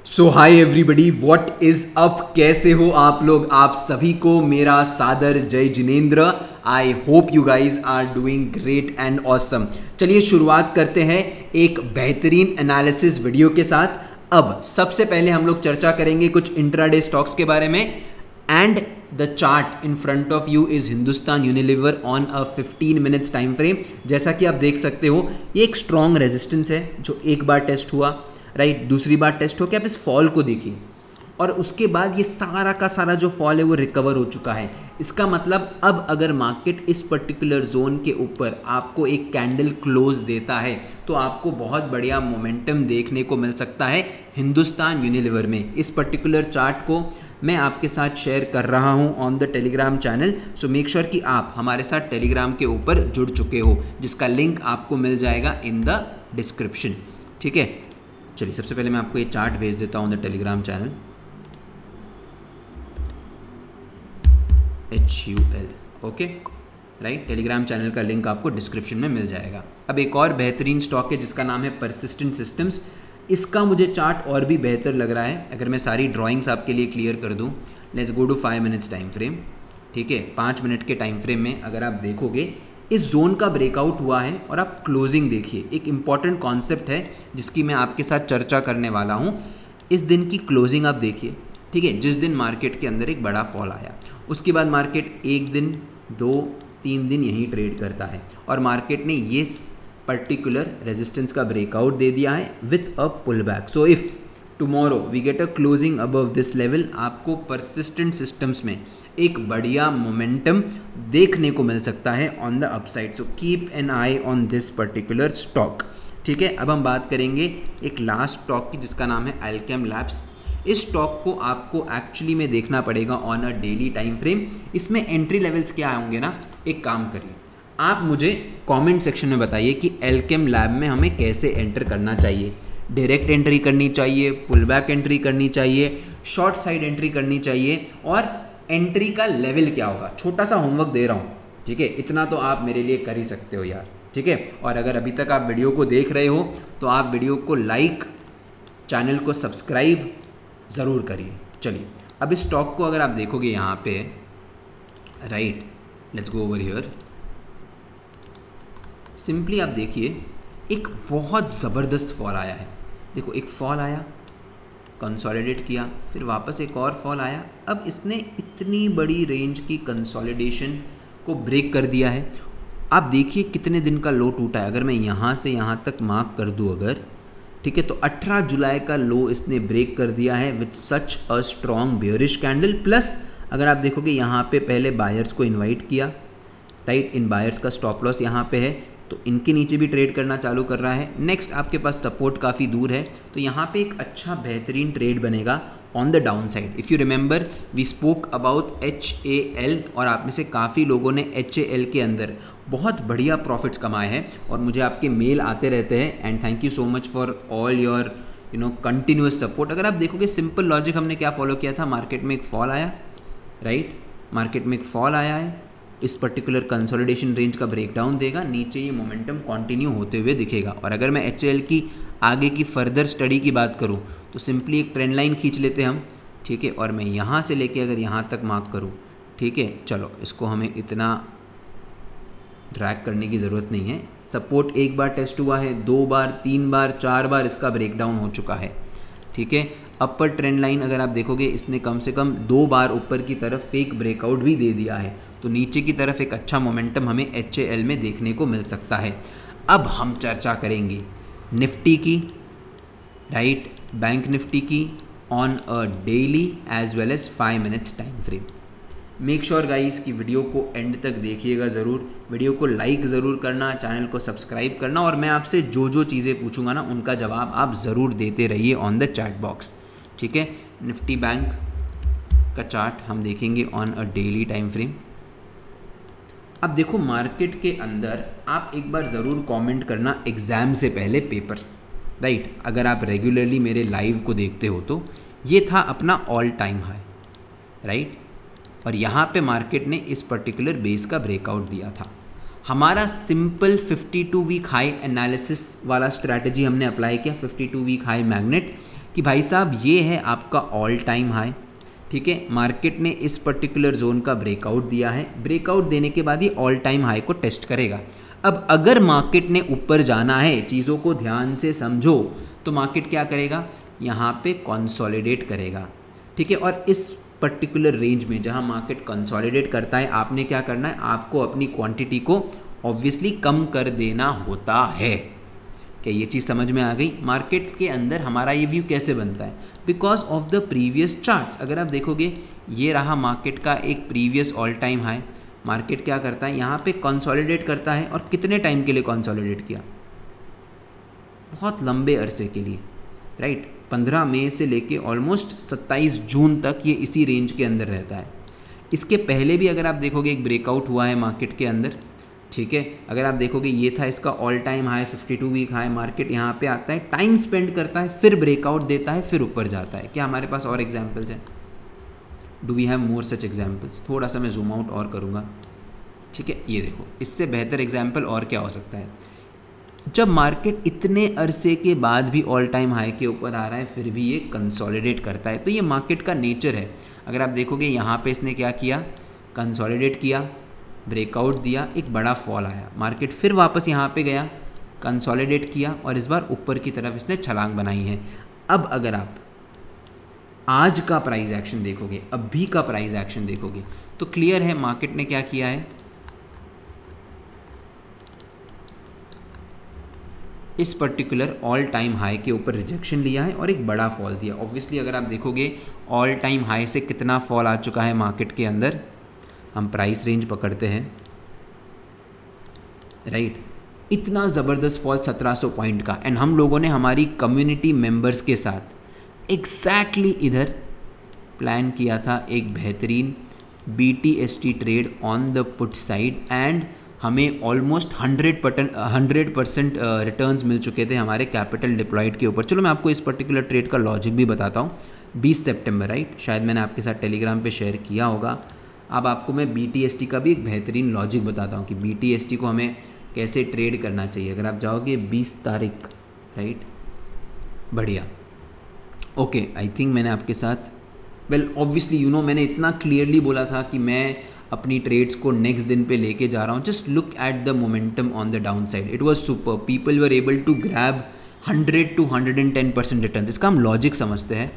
So high everybody, what is up. कैसे हो आप लोग? आप सभी को मेरा सादर जय जिनेंद्र। I hope you guys are doing great and awesome. चलिए शुरुआत करते हैं एक बेहतरीन एनालिसिस वीडियो के साथ। अब सबसे पहले हम लोग चर्चा करेंगे कुछ इंट्राडे स्टॉक्स के बारे में and the chart in front of you is Hindustan Unilever on a 15 minutes time frame. जैसा कि आप देख सकते हो ये एक स्ट्रॉन्ग रेजिस्टेंस है जो एक बार टेस्ट हुआ, राइट, दूसरी बार टेस्ट हो के आप इस फॉल को देखिए और उसके बाद ये सारा का सारा जो फॉल है वो रिकवर हो चुका है। इसका मतलब अब अगर मार्केट इस पर्टिकुलर जोन के ऊपर आपको एक कैंडल क्लोज देता है तो आपको बहुत बढ़िया मोमेंटम देखने को मिल सकता है हिंदुस्तान यूनिलीवर में। इस पर्टिकुलर चार्ट को मैं आपके साथ शेयर कर रहा हूं on the Telegram channel, so make sure कि आप हमारे साथ टेलीग्राम के ऊपर जुड़ चुके हो, जिसका लिंक आपको मिल जाएगा इन द डिस्क्रिप्शन। ठीक है, चलिए सबसे पहले मैं आपको ये चार्ट भेज देता हूँ the Telegram channel HUL, okay, right. Telegram channel का लिंक आपको डिस्क्रिप्शन में मिल जाएगा। अब एक और बेहतरीन स्टॉक है जिसका नाम है परसिस्टेंट सिस्टम्स। इसका मुझे चार्ट और भी बेहतर लग रहा है। अगर मैं सारी ड्राइंग्स आपके लिए क्लियर कर दूँ, let's go to 5 minutes time frame. ठीक है, 5 मिनट के टाइम फ्रेम में अगर आप देखोगे इस जोन का ब्रेकआउट हुआ है और आप क्लोजिंग देखिए। एक इम्पॉर्टेंट कॉन्सेप्ट है जिसकी मैं आपके साथ चर्चा करने वाला हूँ। इस दिन की क्लोजिंग आप देखिए, ठीक है, जिस दिन मार्केट के अंदर एक बड़ा फॉल आया, उसके बाद मार्केट 1 दिन 2-3 दिन यहीं ट्रेड करता है और मार्केट ने ये पर्टिकुलर रेजिस्टेंस का ब्रेकआउट दे दिया है with a pull back. So if tomorrow we get a closing above this level, आपको परसिस्टेंट सिस्टम्स में एक बढ़िया मोमेंटम देखने को मिल सकता है on the upside. So keep an eye on this particular stock. ठीक है, अब हम बात करेंगे एक लास्ट स्टॉक की जिसका नाम है अल्केम लैब्स। इस स्टॉक को आपको एक्चुअली में देखना पड़ेगा on a daily time frame. इसमें एंट्री लेवल्स क्या होंगे ना, एक काम करिए, आप मुझे कमेंट सेक्शन में बताइए कि अल्केम लैब में हमें कैसे एंटर करना चाहिए। डायरेक्ट एंट्री करनी चाहिए, पुल बैक एंट्री करनी चाहिए, शॉर्ट साइड एंट्री करनी चाहिए, और एंट्री का लेवल क्या होगा। छोटा सा होमवर्क दे रहा हूँ, ठीक है, इतना तो आप मेरे लिए कर ही सकते हो यार। ठीक है, और अगर अभी तक आप वीडियो को देख रहे हो तो आप वीडियो को लाइक, चैनल को सब्सक्राइब ज़रूर करिए। चलिए अब इस स्टॉक को अगर आप देखोगे यहाँ पे, right, let's go over here. Simply आप देखिए एक बहुत ज़बरदस्त फॉल आया है। देखो एक फॉल आया, कंसोलिडेट किया, फिर वापस एक और फॉल आया। अब इसने इतनी बड़ी रेंज की कंसोलिडेशन को ब्रेक कर दिया है। आप देखिए कितने दिन का लो टूटा है। अगर मैं यहाँ से यहाँ तक मार्क कर दूँ अगर, ठीक है, तो 18 जुलाई का लो इसने ब्रेक कर दिया है with such a strong bearish candle. Plus अगर आप देखोगे यहाँ पे पहले बायर्स को इन्वाइट किया, राइट, इन बायर्स का स्टॉप लॉस यहाँ पे है तो इनके नीचे भी ट्रेड करना चालू कर रहा है। नेक्स्ट आपके पास सपोर्ट काफ़ी दूर है तो यहाँ पे एक अच्छा बेहतरीन ट्रेड बनेगा on the down side. If you remember we spoke about HAL और आप में से काफ़ी लोगों ने HAL के अंदर बहुत बढ़िया प्रॉफिट्स कमाए हैं और मुझे आपके मेल आते रहते हैं and thank you so much for all your continuous support. अगर आप देखोगे सिंपल लॉजिक हमने क्या फॉलो किया था, मार्केट में एक फॉल आया, राइट, मार्केट में एक फॉल आया है, इस पर्टिकुलर कंसोलिडेशन रेंज का ब्रेकडाउन देगा, नीचे ये मोमेंटम कंटिन्यू होते हुए दिखेगा। और अगर मैं HAL की आगे की फर्दर स्टडी की बात करूं तो सिंपली एक ट्रेंड लाइन खींच लेते हैं हम, ठीक है, और मैं यहाँ से लेके अगर यहाँ तक मार्क करूं, ठीक है, चलो इसको हमें इतना ड्रैग करने की ज़रूरत नहीं है। सपोर्ट एक बार टेस्ट हुआ है, 2 बार, 3 बार, 4 बार इसका ब्रेकडाउन हो चुका है। ठीक है, अपर ट्रेंड लाइन अगर आप देखोगे इसने कम से कम 2 बार ऊपर की तरफ फेक ब्रेकआउट भी दे दिया है तो नीचे की तरफ एक अच्छा मोमेंटम हमें HAL में देखने को मिल सकता है। अब हम चर्चा करेंगे निफ्टी की, राइट, बैंक निफ्टी की on a daily as well as 5 minutes time frame. Make sure guys कि वीडियो को एंड तक देखिएगा ज़रूर, वीडियो को लाइक ज़रूर करना, चैनल को सब्सक्राइब करना और मैं आपसे जो जो चीज़ें पूछूंगा ना उनका जवाब आप ज़रूर देते रहिए ऑन द चैट बॉक्स। ठीक है, निफ्टी बैंक का चार्ट हम देखेंगे on a daily time frame. अब देखो मार्केट के अंदर आप एक बार ज़रूर कमेंट करना एग्ज़ाम से पहले पेपर, राइट, अगर आप रेगुलरली मेरे लाइव को देखते हो तो ये था अपना ऑल टाइम हाई, राइट, और यहाँ पे मार्केट ने इस पर्टिकुलर बेस का ब्रेकआउट दिया था। हमारा सिंपल 52 वीक हाई एनालिसिस वाला स्ट्रैटेजी हमने अप्लाई किया, 52 वीक हाई मैग्नेट कि भाई साहब ये है आपका ऑल टाइम हाई, ठीक है, मार्केट ने इस पर्टिकुलर जोन का ब्रेकआउट दिया है, ब्रेकआउट देने के बाद ये ऑल टाइम हाई को टेस्ट करेगा। अब अगर मार्केट ने ऊपर जाना है, चीज़ों को ध्यान से समझो, तो मार्केट क्या करेगा, यहाँ पे कंसोलिडेट करेगा, ठीक है। और इस पर्टिकुलर रेंज में जहाँ मार्केट कंसोलिडेट करता है, आपने क्या करना है, आपको अपनी क्वांटिटी को ऑब्वियसली कम कर देना होता है। क्या ये चीज़ समझ में आ गई? मार्केट के अंदर हमारा ये व्यू कैसे बनता है, because of the previous charts. अगर आप देखोगे, ये रहा मार्केट का एक previous all time high, market क्या करता है, यहाँ पे कंसोलिडेट करता है, और कितने टाइम के लिए कंसोलिडेट किया, बहुत लंबे अरसे के लिए, राइट। 15 मई से लेके ऑलमोस्ट 27 जून तक ये इसी रेंज के अंदर रहता है। इसके पहले भी अगर आप देखोगे एक ब्रेकआउट हुआ है मार्केट के अंदर, ठीक है। अगर आप देखोगे ये था इसका all time high, 52 week high, market यहाँ पे आता है, टाइम स्पेंड करता है, फिर ब्रेकआउट देता है, फिर ऊपर जाता है। क्या हमारे पास और एग्जाम्पल्स हैं? Do we have more such examples? थोड़ा सा मैं जूम आउट और करूँगा, ठीक है। ये देखो, इससे बेहतर एग्जाम्पल और क्या हो सकता है, जब मार्केट इतने अरसे के बाद भी ऑल टाइम हाई के ऊपर आ रहा है, फिर भी ये कंसोलिडेट करता है। तो ये मार्केट का नेचर है। अगर आप देखोगे यहाँ पे इसने क्या किया, कंसोलिडेट किया, ब्रेकआउट दिया, एक बड़ा फॉल आया, मार्केट फिर वापस यहाँ पे गया, कंसोलिडेट किया, और इस बार ऊपर की तरफ इसने छलांग बनाई है। अब अगर आप आज का प्राइस एक्शन देखोगे, अभी का प्राइस एक्शन देखोगे, तो क्लियर है मार्केट ने क्या किया है, इस पर्टिकुलर ऑल टाइम हाई के ऊपर रिजेक्शन लिया है और एक बड़ा फॉल दिया। ऑब्वियसली अगर आप देखोगे ऑल टाइम हाई से कितना फॉल आ चुका है मार्केट के अंदर, हम प्राइस रेंज पकड़ते हैं, राइट, इतना ज़बरदस्त फॉल 1700 पॉइंट का। एंड हम लोगों ने हमारी कम्युनिटी मेंबर्स के साथ एग्जैक्टली इधर प्लान किया था एक बेहतरीन BTST trade on the put side, and हमें ऑलमोस्ट 100% रिटर्न्स मिल चुके थे हमारे कैपिटल डिप्लॉयड के ऊपर। चलो मैं आपको इस पर्टिकुलर ट्रेड का लॉजिक भी बताता हूँ। 20 सितंबर, राइट, शायद मैंने आपके साथ टेलीग्राम पे शेयर किया होगा। अब आपको मैं BTST का भी एक बेहतरीन लॉजिक बताता हूँ कि BTST को हमें कैसे ट्रेड करना चाहिए। अगर आप जाओगे 20 तारीख, राइट, बढ़िया, ओके, आई थिंक मैंने आपके साथ, वेल ऑब्वियसली यू नो, मैंने इतना क्लियरली बोला था कि मैं अपनी ट्रेड्स को नेक्स्ट दिन पे लेके जा रहा हूँ। Just look at the momentum on the down side, it was super, people were able to grab 100 to 110% return. इसका हम लॉजिक समझते हैं,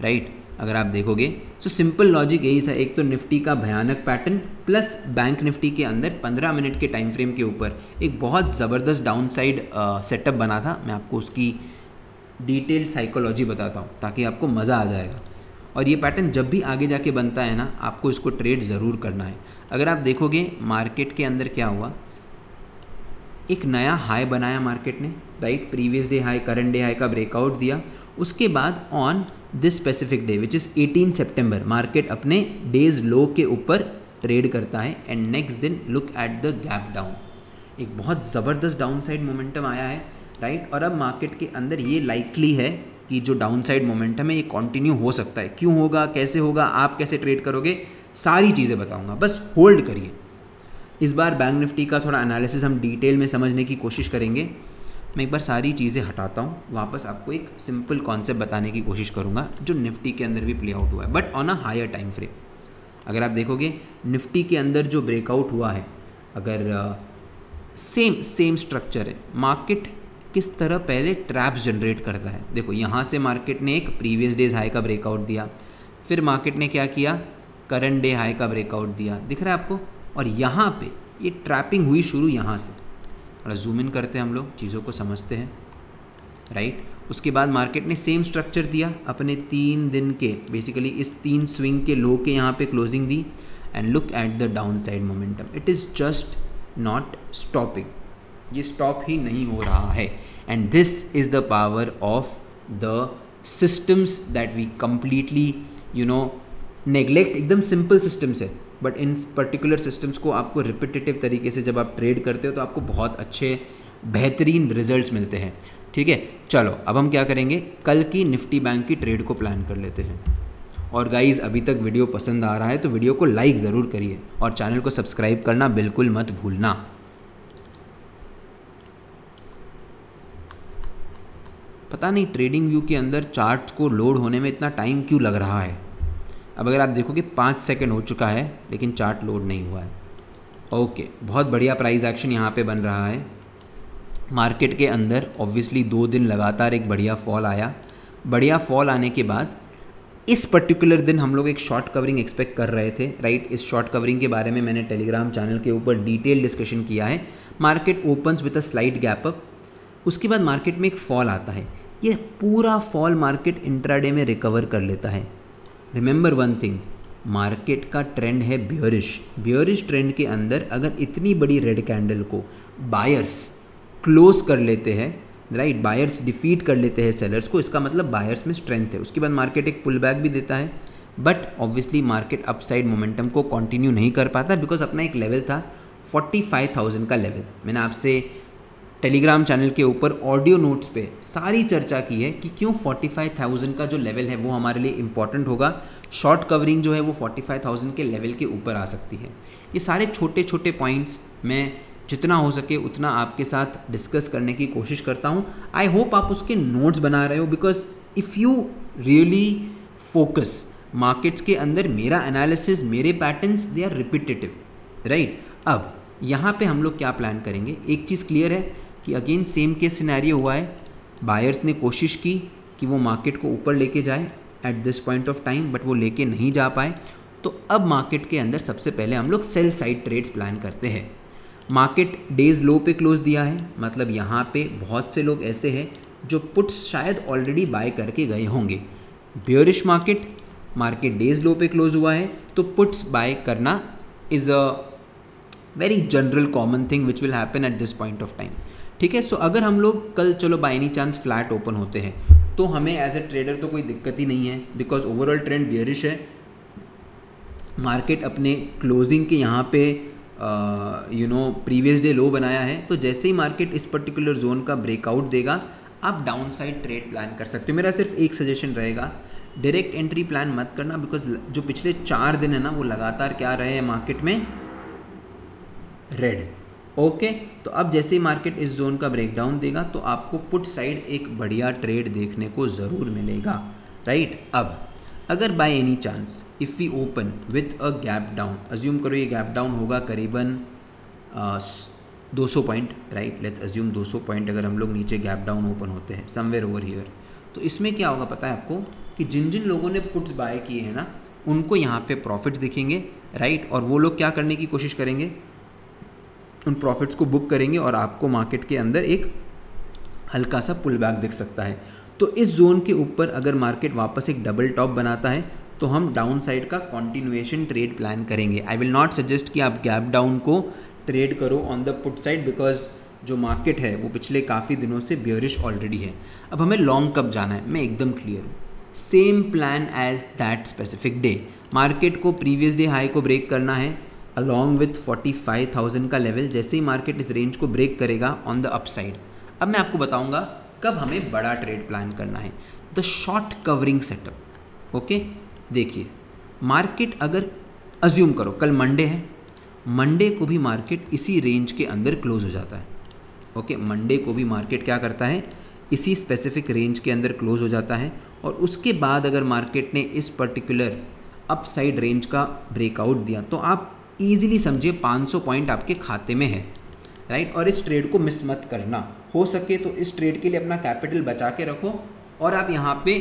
राइट। अगर आप देखोगे सो सिंपल लॉजिक यही था, एक तो निफ्टी का भयानक पैटर्न प्लस बैंक निफ्टी के अंदर 15 मिनट के टाइम फ्रेम के ऊपर एक बहुत ज़बरदस्त डाउन साइड सेटअप बना था। मैं आपको उसकी डिटेल्ड साइकोलॉजी बताता हूँ ताकि आपको मज़ा आ जाएगा। और ये पैटर्न जब भी आगे जाके बनता है ना, आपको इसको ट्रेड ज़रूर करना है। अगर आप देखोगे मार्केट के अंदर क्या हुआ, एक नया हाई बनाया मार्केट ने, right, previous day high, current day high का ब्रेकआउट दिया। उसके बाद on this specific day which is 18 September, market अपने डेज लो के ऊपर ट्रेड करता है, एंड नेक्स्ट दिन look at the gap down, एक बहुत ज़बरदस्त डाउन साइड मोमेंटम आया है, राइट। और अब मार्केट के अंदर ये लाइकली है कि जो डाउन साइड मोमेंटम है ये कंटिन्यू हो सकता है। क्यों होगा, कैसे होगा, आप कैसे ट्रेड करोगे, सारी चीज़ें बताऊंगा, बस होल्ड करिए। इस बार बैंक निफ्टी का थोड़ा एनालिसिस हम डिटेल में समझने की कोशिश करेंगे। मैं एक बार सारी चीज़ें हटाता हूँ, वापस आपको एक सिंपल कॉन्सेप्ट बताने की कोशिश करूँगा जो निफ्टी के अंदर भी प्ले आउट हुआ है, but on a higher time frame. अगर आप देखोगे निफ्टी के अंदर जो ब्रेकआउट हुआ है, अगर सेम स्ट्रक्चर है, मार्केट किस तरह पहले ट्रैप्स जनरेट करता है। देखो यहाँ से मार्केट ने एक प्रीवियस डेज हाई का ब्रेकआउट दिया, फिर मार्केट ने क्या किया, करंट डे हाई का ब्रेकआउट दिया, दिख रहा है आपको, और यहाँ पे ये ट्रैपिंग हुई शुरू यहाँ से। थोड़ा जूम इन करते हैं, हम लोग चीज़ों को समझते हैं, राइट। उसके बाद मार्केट ने सेम स्ट्रक्चर दिया अपने 3 दिन के, बेसिकली इस 3 स्विंग के लो के यहाँ पे क्लोजिंग दी, and look at the down side momentum, it is just not stopping, ये स्टॉप ही नहीं हो रहा है। And this is the power of the systems that we completely neglect. एकदम सिंपल सिस्टम्स है, बट इन पर्टिकुलर सिस्टम्स को आपको रिपीटेटिव तरीके से जब आप ट्रेड करते हो तो आपको बहुत अच्छे बेहतरीन रिजल्ट्स मिलते हैं, ठीक है। चलो अब हम क्या करेंगे, कल की निफ्टी बैंक की ट्रेड को प्लान कर लेते हैं। और गाइज़, अभी तक वीडियो पसंद आ रहा है तो वीडियो को लाइक ज़रूर करिए और चैनल को सब्सक्राइब करना बिल्कुल मत भूलना। पता नहीं ट्रेडिंग व्यू के अंदर चार्ट्स को लोड होने में इतना टाइम क्यों लग रहा है। अब अगर आप देखोगे 5 सेकंड हो चुका है लेकिन चार्ट लोड नहीं हुआ है। ओके, बहुत बढ़िया प्राइस एक्शन यहाँ पे बन रहा है मार्केट के अंदर। ऑब्वियसली 2 दिन लगातार एक बढ़िया फॉल आया। बढ़िया फॉल आने के बाद इस पर्टिकुलर दिन हम लोग एक शॉर्ट कवरिंग एक्सपेक्ट कर रहे थे, राइट। इस शॉर्ट कवरिंग के बारे में मैंने टेलीग्राम चैनल के ऊपर डिटेल डिस्कशन किया है। Market opens with a slight gap up, उसके बाद मार्केट में एक फॉल आता है। ये पूरा फॉल मार्केट इंट्राडे में रिकवर कर लेता है। रिमेंबर वन थिंग, मार्केट का ट्रेंड है बियरिश ट्रेंड के अंदर अगर इतनी बड़ी रेड कैंडल को बायर्स क्लोज कर लेते हैं, राइट, बायर्स डिफीट कर लेते हैं सेलर्स को, इसका मतलब बायर्स में स्ट्रेंथ है। उसके बाद मार्केट एक पुल बैक भी देता है, but obviously market upside momentum को कंटिन्यू नहीं कर पाता बिकॉज अपना एक लेवल था 45,000 का लेवल। मैंने आपसे टेलीग्राम चैनल के ऊपर ऑडियो नोट्स पे सारी चर्चा की है कि क्यों 45,000 का जो लेवल है वो हमारे लिए इंपॉर्टेंट होगा। शॉर्ट कवरिंग जो है वो 45,000 के लेवल के ऊपर आ सकती है। ये सारे छोटे छोटे पॉइंट्स मैं जितना हो सके उतना आपके साथ डिस्कस करने की कोशिश करता हूँ। आई होप आप उसके नोट्स बना रहे हो because if you really focus markets के अंदर, मेरा एनालिसिस, मेरे patterns they are repetitive, right. अब यहाँ पे हम लोग क्या प्लान करेंगे, एक चीज़ क्लियर है कि अगेन सेम केस सिनेरियो हुआ है। बायर्स ने कोशिश की कि वो मार्केट को ऊपर लेके जाए at this point of time, but वो लेके नहीं जा पाए। तो अब मार्केट के अंदर सबसे पहले हम लोग सेल साइड ट्रेड्स प्लान करते हैं। मार्केट डेज लो पे क्लोज दिया है, मतलब यहाँ पे बहुत से लोग ऐसे हैं जो पुट्स शायद ऑलरेडी बाय करके गए होंगे। बियरिश मार्केट डेज लो पे क्लोज हुआ है तो पुट्स बाय करना is a very general common thing which will happen at this point of time, ठीक है। सो अगर हम लोग कल चलो bye any chance flat open होते हैं तो हमें एज ए ट्रेडर तो कोई दिक्कत ही नहीं है बिकॉज ओवरऑल ट्रेंड बियरिश है। मार्केट अपने क्लोजिंग के यहाँ पे प्रीवियस डे लो बनाया है, तो जैसे ही मार्केट इस पर्टिकुलर जोन का ब्रेकआउट देगा आप डाउन साइड ट्रेड प्लान कर सकते हो। मेरा सिर्फ एक सजेशन रहेगा, डायरेक्ट एंट्री प्लान मत करना बिकॉज जो पिछले 4 दिन है ना वो लगातार क्या रहे हैं मार्केट में, रेड। ओके, तो अब जैसे ही मार्केट इस जोन का ब्रेकडाउन देगा तो आपको पुट साइड एक बढ़िया ट्रेड देखने को ज़रूर मिलेगा, राइट। अब अगर by any chance if we open with a gap down, assume करो ये गैप डाउन होगा करीबन 200 point, right, let's assume 200 point अगर हम लोग नीचे गैप डाउन ओपन होते हैं समवेयर ओवर हियर, तो इसमें क्या होगा पता है आपको कि जिन जिन लोगों ने पुट्स बाय किए हैं ना उनको यहाँ पे प्रॉफिट्स दिखेंगे, राइट, और वो लोग क्या करने की कोशिश करेंगे, उन प्रॉफिट्स को बुक करेंगे और आपको मार्केट के अंदर एक हल्का सा पुल बैक दिख सकता है। तो इस जोन के ऊपर अगर मार्केट वापस एक डबल टॉप बनाता है तो हम डाउन साइड का कॉन्टिन्यूएशन ट्रेड प्लान करेंगे। आई विल नॉट सजेस्ट कि आप गैप डाउन को ट्रेड करो on the put side because जो मार्केट है वो पिछले काफ़ी दिनों से बियरिश ऑलरेडी है। अब हमें लॉन्ग कब जाना है, मैं एकदम क्लियर हूँ, same plan as that specific day. Market को प्रीवियस डे हाई को ब्रेक करना है अलॉन्ग विथ 45,000 का लेवल। जैसे ही मार्केट इस रेंज को ब्रेक करेगा ऑन द अपसाइड, अब मैं आपको बताऊंगा कब हमें बड़ा ट्रेड प्लान करना है, the short covering setup. Okay, देखिए मार्केट अगर अज्यूम करो कल मंडे है, मंडे को भी मार्केट इसी रेंज के अंदर क्लोज हो जाता है। ओके, मंडे को भी मार्केट क्या करता है, इसी स्पेसिफिक रेंज के अंदर क्लोज हो जाता है और उसके बाद अगर मार्केट ने इस पर्टिकुलर अपसाइड रेंज का ब्रेकआउट दिया तो आप ईजिली समझिए 500 पॉइंट आपके खाते में है, राइट। और इस ट्रेड को मिस मत करना, हो सके तो इस ट्रेड के लिए अपना कैपिटल बचा के रखो और आप यहाँ पे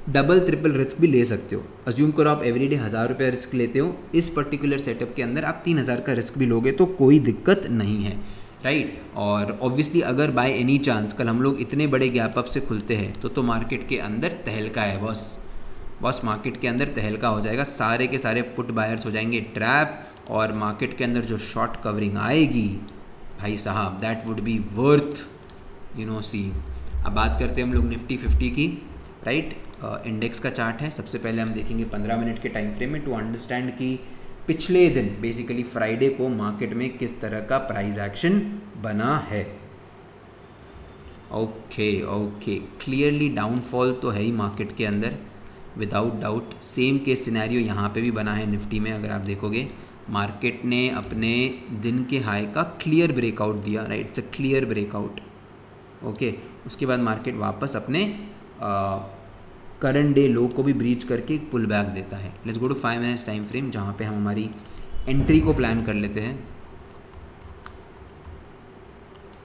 डबल ट्रिपल रिस्क भी ले सकते हो। अज्यूम करो आप एवरीडे 1000 रुपये रिस्क लेते हो, इस पर्टिकुलर सेटअप के अंदर आप 3000 का रिस्क भी लोगे तो कोई दिक्कत नहीं है, राइट। और ऑब्वियसली अगर बाय एनी चांस कल हम लोग इतने बड़े गैप अप से खुलते हैं तो मार्केट के अंदर तहलका है बॉस मार्केट के अंदर तहलका हो जाएगा, सारे के सारे पुट बायर्स हो जाएंगे ट्रैप और मार्केट के अंदर जो शॉर्ट कवरिंग आएगी भाई साहब दैट वुड बी वर्थ सी। अब बात करते हैं हम लोग निफ्टी 50 की, राइट। इंडेक्स का चार्ट है, सबसे पहले हम देखेंगे 15 मिनट के टाइम फ्रेम में टू अंडरस्टैंड कि पिछले दिन बेसिकली फ्राइडे को मार्केट में किस तरह का प्राइस एक्शन बना है। ओके, क्लियरली डाउनफॉल तो है ही मार्केट के अंदर without doubt. Same case scenario यहाँ पे भी बना है निफ्टी में। अगर आप देखोगे मार्केट ने अपने दिन के हाई का क्लियर ब्रेकआउट दिया, right, it's a clear breakout, okay, उसके बाद मार्केट वापस अपने करंट डे लो को भी ब्रीच करके एक पुल बैक देता है। Let's go to 5 minutes time frame जहाँ पे हम हमारी एंट्री को प्लान कर लेते हैं।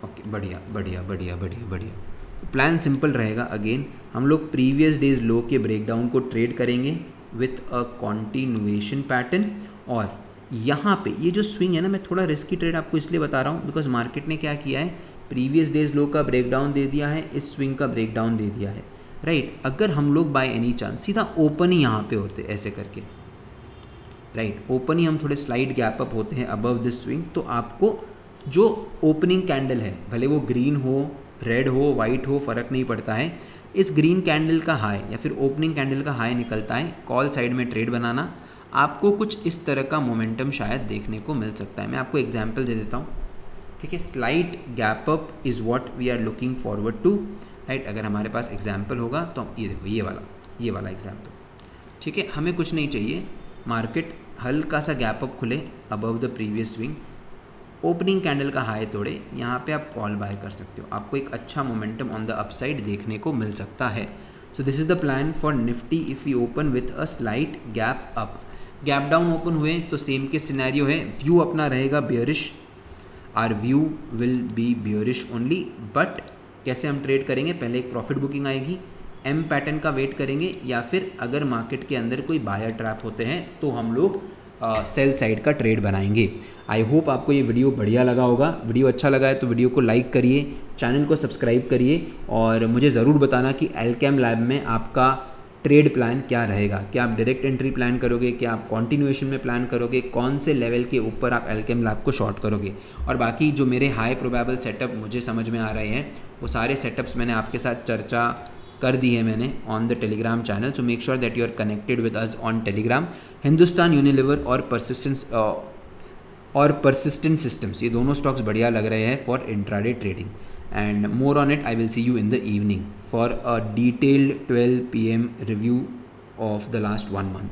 ओके, बढ़िया बढ़िया बढ़िया बढ़िया बढ़िया। तो प्लान सिंपल रहेगा। अगेन हम लोग प्रीवियस डेज लो के ब्रेकडाउन को ट्रेड करेंगे विथ अ कॉन्टिन्यूएशन पैटर्न। और यहाँ पे ये जो स्विंग है ना, मैं थोड़ा रिस्की ट्रेड आपको इसलिए बता रहा हूँ बिकॉज मार्केट ने क्या किया है, प्रीवियस डेज लो का ब्रेकडाउन दे दिया है, इस स्विंग का ब्रेकडाउन दे दिया है, राइट। अगर हम लोग बाय एनी चांस सीधा ओपन ही यहाँ पे होते ऐसे करके, राइट, ओपन ही हम थोड़े स्लाइड गैप अप होते हैं अबव दिस स्विंग, तो आपको जो ओपनिंग कैंडल है, भले वो ग्रीन हो, रेड हो, वाइट हो, फ़र्क नहीं पड़ता है, इस ग्रीन कैंडल का हाई या फिर ओपनिंग कैंडल का हाई निकलता है, कॉल साइड में ट्रेड बनाना, आपको कुछ इस तरह का मोमेंटम शायद देखने को मिल सकता है। मैं आपको एग्जांपल दे देता हूँ, ठीक है। Slight gap up is what we are looking forward to, right. अगर हमारे पास एग्जाम्पल होगा तो ये देखो, ये वाला एग्जाम्पल, ठीक है। हमें कुछ नहीं चाहिए, मार्केट हल्का सा गैप अप खुले above the previous swing, opening candle का हाई तोड़े, यहाँ पे आप कॉल बाय कर सकते हो, आपको एक अच्छा मोमेंटम ऑन द अपसाइड देखने को मिल सकता है। So this is the plan for Nifty if you open with a slight gap up. Gap down open हुए तो सेम के सिनेरियो है, व्यू अपना रहेगा bearish, our view will be bearish only. But कैसे हम ट्रेड करेंगे, पहले एक प्रॉफिट बुकिंग आएगी, एम पैटर्न का वेट करेंगे, या फिर अगर मार्केट के अंदर कोई बायर ट्रैप होते हैं तो हम लोग सेल साइड का ट्रेड बनाएंगे। आई होप आपको ये वीडियो बढ़िया लगा होगा। वीडियो अच्छा लगा है तो वीडियो को लाइक करिए, चैनल को सब्सक्राइब करिए, और मुझे ज़रूर बताना कि अल्केम लैब में आपका ट्रेड प्लान क्या रहेगा। क्या आप डायरेक्ट एंट्री प्लान करोगे, क्या आप कॉन्टिन्यूएशन में प्लान करोगे, कौन से लेवल के ऊपर आप अल्केम लैब को शॉर्ट करोगे। और बाकी जो मेरे हाई प्रोबेबल सेटअप मुझे समझ में आ रहे हैं, वो सारे सेटअप्स मैंने आपके साथ चर्चा कर दी है मैंने on the Telegram channel. So make sure that you are connected with us on Telegram. Hindustan Unilever और परसिस्टेंट सिस्टम्स, ये दोनों स्टॉक्स बढ़िया लग रहे हैं for intraday trading. And more on it I will see you in the evening for a detailed 12 PM review of the last 1 month.